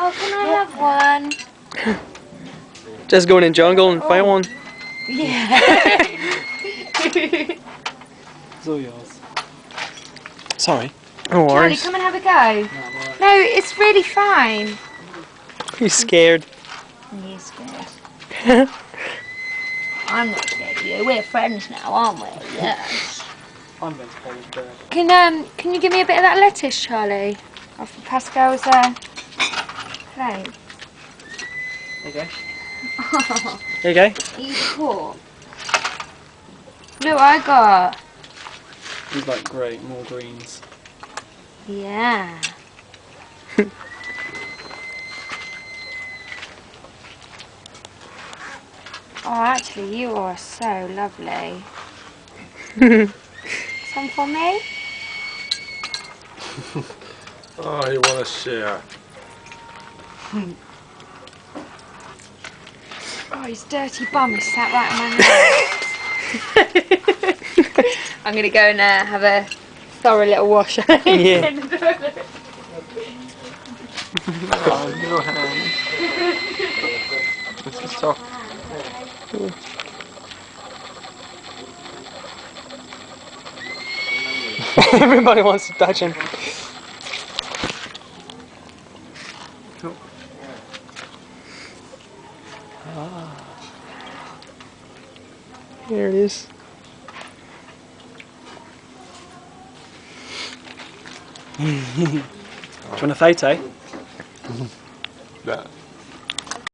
Oh, can I have one? Just go in the jungle and find one. Yeah. It's all yours. Sorry. No Charlie, worries. come and have a go. No, it's really fine. He's scared. He's scared. I'm not scared of you. We're friends now, aren't we? Yes. I'm going to play with the... Can you give me a bit of that lettuce, Charlie? Off of Pascal's plate. There you go. There you go. You poor. Look what I got. He's like great, more greens. Yeah. Oh, actually, you are so lovely. Some for me? Oh, you want to share? Oh, his dirty bum is sat right on my nose. I'm going to go and have a thorough little wash. Yeah. Oh, your hand. This is soft. Everybody wants to touch him. Cool. There it is. Do you want a photo? That.